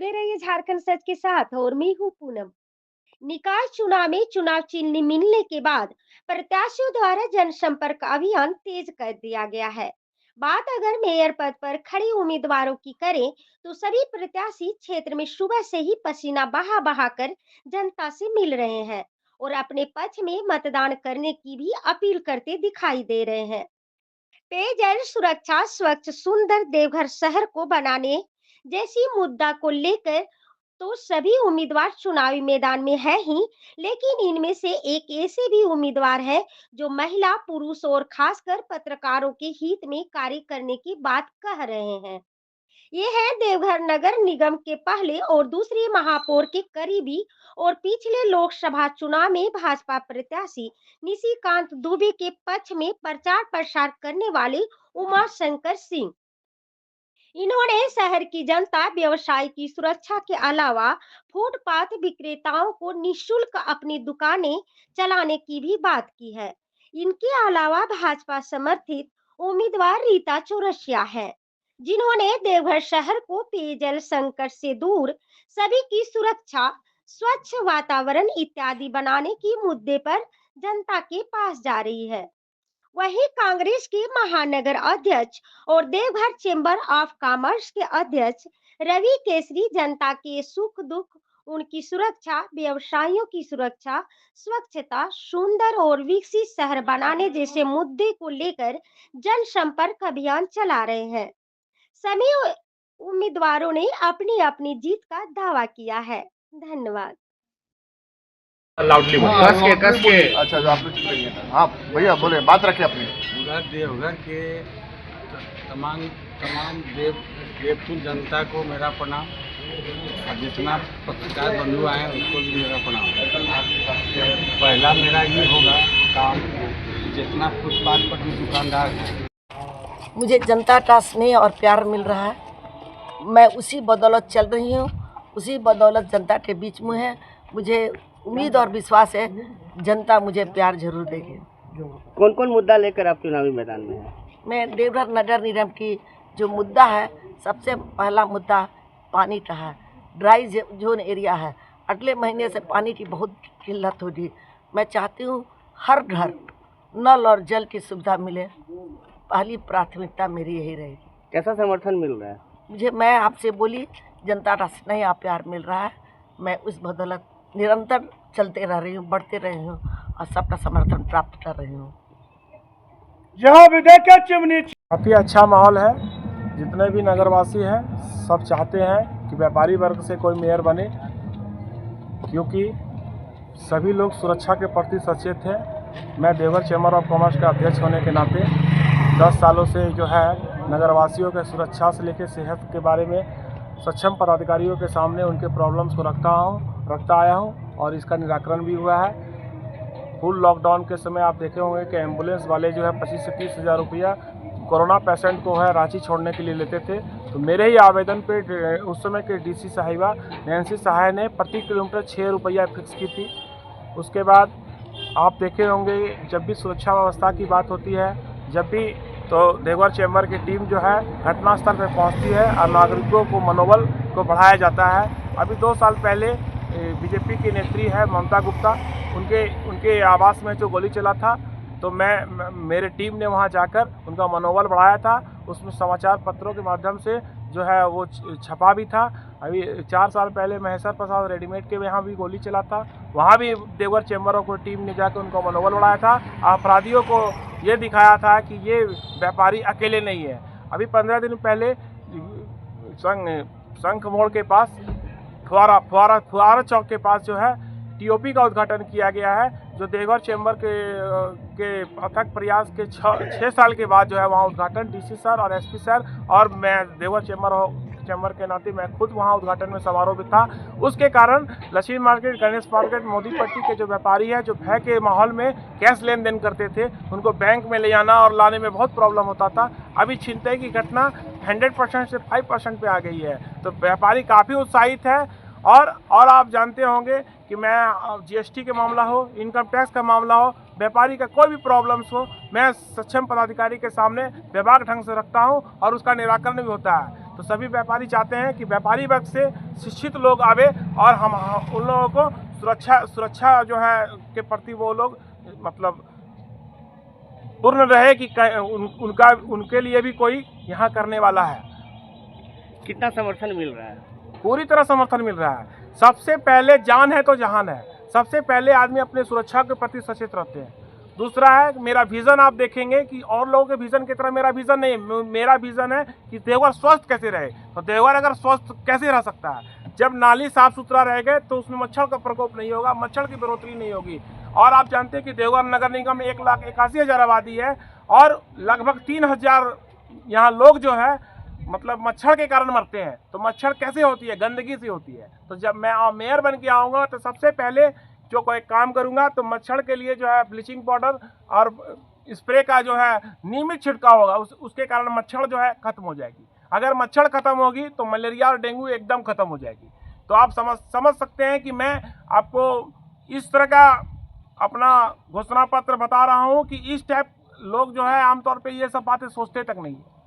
जुड़े रहिए झारखंड सच के साथ और मैं हूँ पूनम। निकाय चुनाव में चुनाव चिन्ह मिलने के बाद प्रत्याशियों द्वारा जनसंपर्क अभियान तेज कर दिया गया है। बात अगर मेयर पद पर खड़े उम्मीदवारों की करें तो सभी प्रत्याशी क्षेत्र में सुबह से ही पसीना बहा बहा कर जनता से मिल रहे हैं और अपने पक्ष में मतदान करने की भी अपील करते दिखाई दे रहे हैं। पेयजल सुरक्षा, स्वच्छ सुंदर देवघर शहर को बनाने जैसी मुद्दा को लेकर तो सभी उम्मीदवार चुनावी मैदान में है ही, लेकिन इनमें से एक ऐसे भी उम्मीदवार है जो महिला, पुरुष और खासकर पत्रकारों के हित में कार्य करने की बात कह रहे हैं। ये है देवघर नगर निगम के पहले और दूसरे महापौर के करीबी और पिछले लोकसभा चुनाव में भाजपा प्रत्याशी निशिकांत दुबे के पक्ष में प्रचार प्रसार करने वाले उमा शंकर सिंह। इन्होंने शहर की जनता, व्यवसाय की सुरक्षा के अलावा फुटपाथ विक्रेताओं को निशुल्क अपनी दुकानें चलाने की भी बात की है। इनके अलावा भाजपा समर्थित उम्मीदवार रीता चौरसिया है, जिन्होंने देवघर शहर को पेयजल संकट से दूर, सभी की सुरक्षा, स्वच्छ वातावरण इत्यादि बनाने की मुद्दे पर जनता के पास जा रही है। वहीं कांग्रेस के महानगर अध्यक्ष और देवघर चेंबर ऑफ कॉमर्स के अध्यक्ष रवि केसरी जनता के सुख दुख, उनकी सुरक्षा, व्यवसायियों की सुरक्षा, स्वच्छता, सुंदर और विकसित शहर बनाने जैसे मुद्दे को लेकर जनसंपर्क अभियान चला रहे हैं। सभी उम्मीदवारों ने अपनी अपनी जीत का दावा किया है। धन्यवाद। लाउडली बोलिए। कस के अच्छा जो आप लोग चुप रहिए। हाँ भैया बोले, बात रखिए अपनी। उधर देवघर के तमाम तमाम देवपुर जनता को मेरा प्रणाम और जितना पत्रकार बंधु आए उनको भी मेरा प्रणाम। पहला मेरा ये होगा काम, जितना फुटपाथ पर भी दुकानदार है, मुझे जनता का स्नेह और प्यार मिल रहा है। मैं उसी बदौलत चल रही हूँ, उसी बदौलत जनता के बीच में है। मुझे उम्मीद और विश्वास है जनता मुझे प्यार जरूर देगी। कौन कौन मुद्दा लेकर आप चुनावी मैदान में हैं? मैं देवघर नगर निगम की जो मुद्दा है, सबसे पहला मुद्दा पानी का है। ड्राई जोन एरिया है, अगले महीने से पानी की बहुत किल्लत होगी। मैं चाहती हूँ हर घर नल और जल की सुविधा मिले, पहली प्राथमिकता मेरी यही रहेगी। कैसा समर्थन मिल रहा है? मैं आपसे बोली, जनता का स्नेह और प्यार मिल रहा है। मैं उस बदौलत निरंतर चलते रह रही हूँ, बढ़ते रही हूँ और सबका समर्थन प्राप्त कर रही हूँ। जहाँ भी देखे चिमनी। काफ़ी अच्छा माहौल है। जितने भी नगरवासी हैं सब चाहते हैं कि व्यापारी वर्ग से कोई मेयर बने, क्योंकि सभी लोग सुरक्षा के प्रति सचेत हैं। मैं देवघर चैम्बर ऑफ कॉमर्स का अध्यक्ष होने के नाते 10 सालों से जो है नगरवासियों के सुरक्षा से लेकर सेहत के बारे में सक्षम पदाधिकारियों के सामने उनके प्रॉब्लम्स को रखता आया हूं और इसका निराकरण भी हुआ है। फुल लॉकडाउन के समय आप देखे होंगे कि एम्बुलेंस वाले जो है 25 से 30 हज़ार रुपया कोरोना पेशेंट को है रांची छोड़ने के लिए लेते थे। तो मेरे ही आवेदन पे उस समय के डीसी साहिबा नैन्सी सहाय ने प्रति किलोमीटर 6 रुपया फिक्स की थी। उसके बाद आप देखे होंगे जब भी सुरक्षा व्यवस्था की बात होती है, जब भी तो देवघर चैम्बर की टीम जो है घटनास्थल पर पहुंचती है और नागरिकों को मनोबल को बढ़ाया जाता है। अभी 2 साल पहले बीजेपी की नेत्री है ममता गुप्ता, उनके आवास में जो गोली चला था, तो मेरे टीम ने वहां जाकर उनका मनोबल बढ़ाया था। उसमें समाचार पत्रों के माध्यम से जो है वो छपा भी था। अभी 4 साल पहले महेश्वर प्रसाद रेडीमेड के यहाँ भी गोली चला था, वहाँ भी देवघर चैम्बर ऑफ टीम ने जाकर उनका मनोबल बढ़ाया था। अपराधियों को ये दिखाया था कि ये व्यापारी अकेले नहीं है। अभी 15 दिन पहले शंख मोड़ के पास फुआरा चौक के पास जो है टीओपी का उद्घाटन किया गया है, जो देवघर चैम्बर के अथक प्रयास के 6 साल के बाद जो है वहाँ उद्घाटन डीसी सर और एसपी सर और मैं देवघर चैम्बर के नाते मैं खुद वहाँ उद्घाटन में समारोह में था। उसके कारण लक्ष्मी मार्केट, गणेश मार्केट, मोदी पट्टी के जो व्यापारी हैं जो भय के माहौल में कैश लेन देन करते थे, उनको बैंक में ले जाना और लाने में बहुत प्रॉब्लम होता था। अभी छिनतई की घटना 100% से 5% पे आ गई है। तो व्यापारी काफ़ी उत्साहित है। और आप जानते होंगे कि मैं जीएसटी के मामला हो, इनकम टैक्स का मामला हो, व्यापारी का कोई भी प्रॉब्लम्स हो, मैं सक्षम पदाधिकारी के सामने बेबाक ढंग से रखता हूं और उसका निराकरण भी होता है। तो सभी व्यापारी चाहते हैं कि व्यापारी वर्ग से शिक्षित लोग आवे और हम उन लोगों को सुरक्षा जो है के प्रति वो लोग मतलब पूर्ण रहे कि उनके लिए भी कोई यहाँ करने वाला है। कितना समर्थन मिल रहा है? पूरी तरह समर्थन मिल रहा है। सबसे पहले जान है तो जहान है। सबसे पहले आदमी अपने सुरक्षा के प्रति सचेत रहते हैं। दूसरा है मेरा विज़न, आप देखेंगे कि और लोगों के विज़न की तरह मेरा विज़न नहीं है। मेरा विज़न है कि देवघर स्वस्थ कैसे रहे। तो देवघर अगर स्वस्थ कैसे रह सकता है? जब नाली साफ सुथरा रहेगा तो उसमें मच्छर का प्रकोप नहीं होगा, मच्छर की बढ़ोतरी नहीं होगी। और आप जानते हैं कि देवघर नगर निगम में 1,81,000 आबादी है और लगभग 3,000 यहाँ लोग जो है मतलब मच्छर के कारण मरते हैं। तो मच्छर कैसे होती है? गंदगी से होती है। तो जब मैं मेयर बन के आऊँगा तो सबसे पहले जो कोई काम करूँगा तो मच्छर के लिए जो है ब्लीचिंग पाउडर और स्प्रे का जो है नियमित छिड़काव होगा। उसके कारण मच्छर जो है खत्म हो जाएगी। अगर मच्छर खत्म होगी तो मलेरिया और डेंगू एकदम खत्म हो जाएगी। तो आप समझ सकते हैं कि मैं आपको इस तरह का अपना घोषणा पत्र बता रहा हूँ कि इस टाइप लोग जो है आमतौर पे ये सब बातें सोचते तक नहीं है।